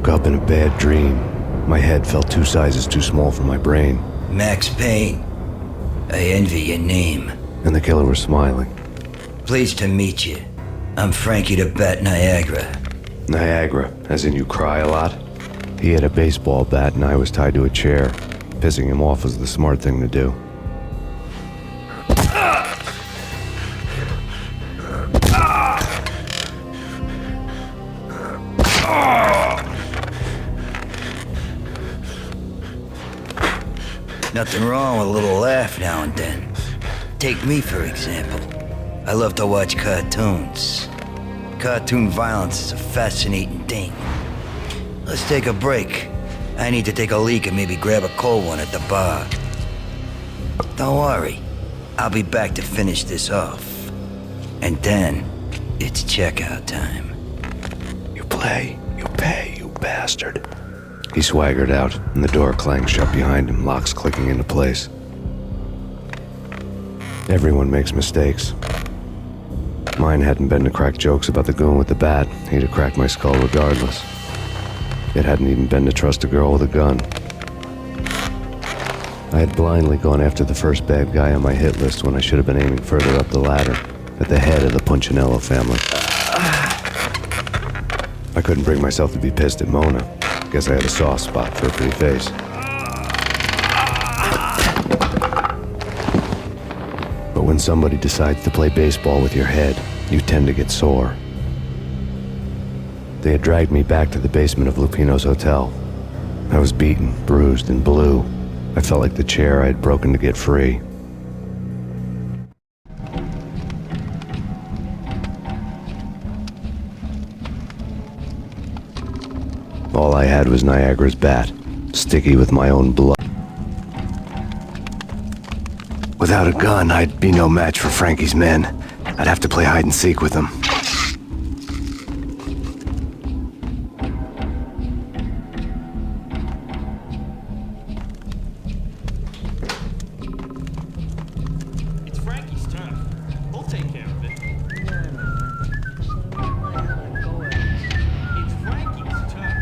woke up in a bad dream. My head felt 2 sizes too small for my brain. Max Payne. I envy your name. And the killer was smiling. Pleased to meet you. I'm Frankie the Bat Niagara. Niagara, as in you cry a lot? He had a baseball bat and I was tied to a chair. Pissing him off was the smart thing to do. Nothing wrong with a little laugh now and then. Take me, for example. I love to watch cartoons. Cartoon violence is a fascinating thing. Let's take a break. I need to take a leak and maybe grab a cold one at the bar. Don't worry. I'll be back to finish this off. And then, it's checkout time. You play, you pay, you bastard. He swaggered out, and the door clanged shut behind him, locks clicking into place. Everyone makes mistakes. Mine hadn't been to crack jokes about the goon with the bat. He'd have cracked my skull regardless. It hadn't even been to trust a girl with a gun. I had blindly gone after the first bad guy on my hit list when I should have been aiming further up the ladder, at the head of the Punchinello family. I couldn't bring myself to be pissed at Mona. Guess I had a soft spot for a pretty face. But when somebody decides to play baseball with your head, you tend to get sore. They had dragged me back to the basement of Lupino's hotel. I was beaten, bruised, and blue. I felt like the chair I had broken to get free. All I had was Niagara's bat, sticky with my own blood. Without a gun, I'd be no match for Frankie's men. I'd have to play hide and seek with them. It's Frankie's turn. We'll take care of it. It's Frankie's turn.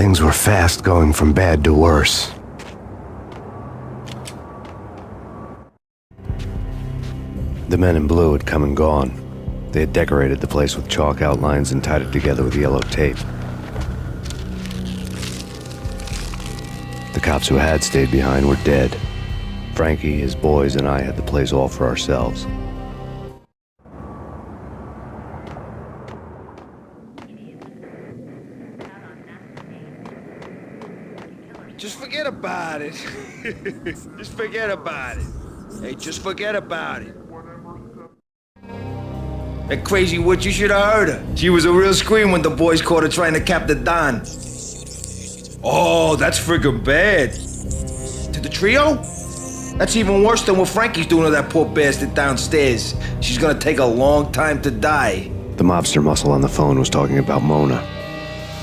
Things were fast going from bad to worse. The men in blue had come and gone. They had decorated the place with chalk outlines and tied it together with yellow tape. The cops who had stayed behind were dead. Frankie, his boys, and I had the place all for ourselves. Just forget about it. Just forget about it. Hey, just forget about it. That crazy witch, you should have heard her. She was a real scream when the boys caught her trying to cap the Don. Oh, that's friggin' bad. To the trio? That's even worse than what Frankie's doing to that poor bastard downstairs. She's gonna take a long time to die. The mobster muscle on the phone was talking about Mona.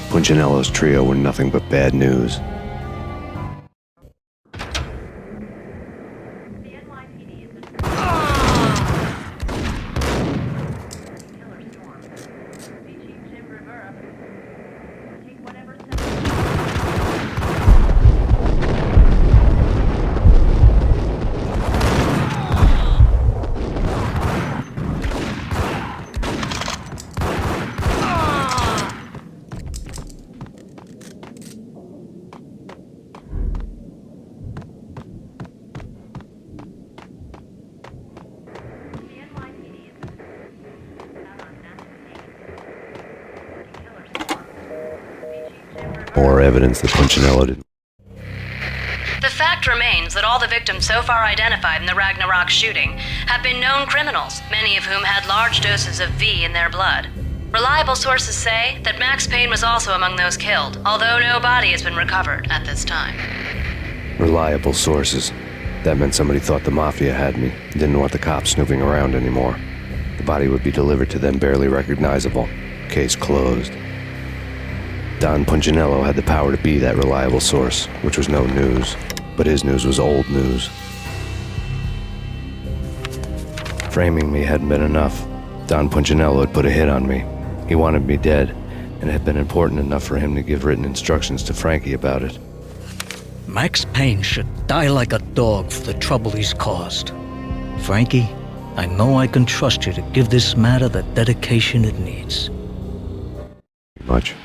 Punchinello's trio were nothing but bad news. More evidence that Punchinello didn't. The fact remains that all the victims so far identified in the Ragnarok shooting have been known criminals, many of whom had large doses of V in their blood. Reliable sources say that Max Payne was also among those killed, although no body has been recovered at this time. Reliable sources. That meant somebody thought the Mafia had me, didn't want the cops snooping around anymore. The body would be delivered to them barely recognizable. Case closed. Don Punchinello had the power to be that reliable source, which was no news, but his news was old news. Framing me hadn't been enough. Don Punchinello had put a hit on me. He wanted me dead, and it had been important enough for him to give written instructions to Frankie about it. Max Payne should die like a dog for the trouble he's caused. Frankie, I know I can trust you to give this matter the dedication it needs. Much.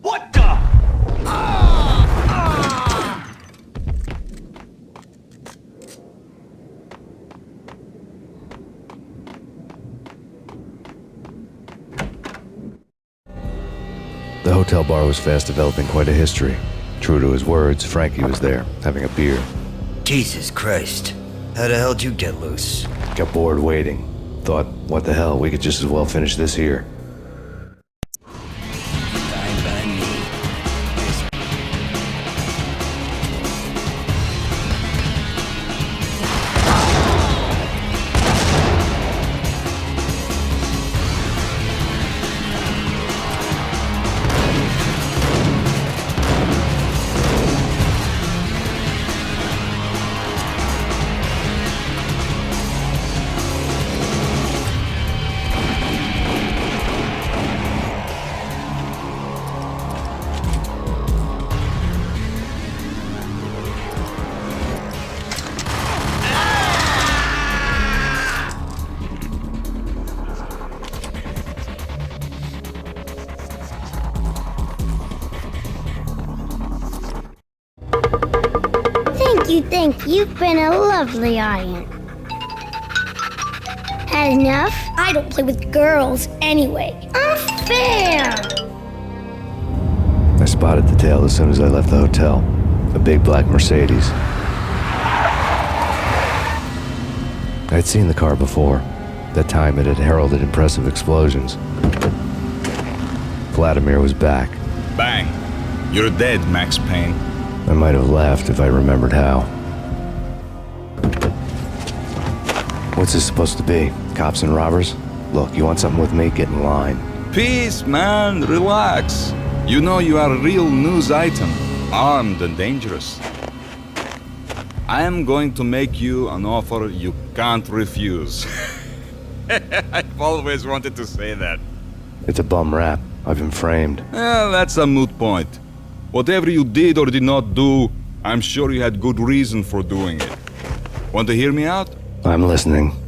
What the? The hotel bar was fast developing quite a history. True to his words, Frankie was there, having a beer. Jesus Christ. How the hell did you get loose? Got bored waiting. Thought, what the hell, we could just as well finish this here. Fine by me. Thank you. You've been a lovely audience. Had enough? I don't play with girls anyway. Unfair! I spotted the tail as soon as I left the hotel. A big black Mercedes. I'd seen the car before. That time it had heralded impressive explosions. Vladimir was back. Bang! You're dead, Max Payne. I might have laughed if I remembered how. What's this supposed to be? Cops and robbers? Look, you want something with me? Get in line. Peace, man. Relax. You know you are a real news item. armed and dangerous. I am going to make you an offer you can't refuse. I've always wanted to say that. It's a bum rap. I've been framed. Well, that's a moot point. Whatever you did or did not do, I'm sure you had good reason for doing it. Want to hear me out? I'm listening.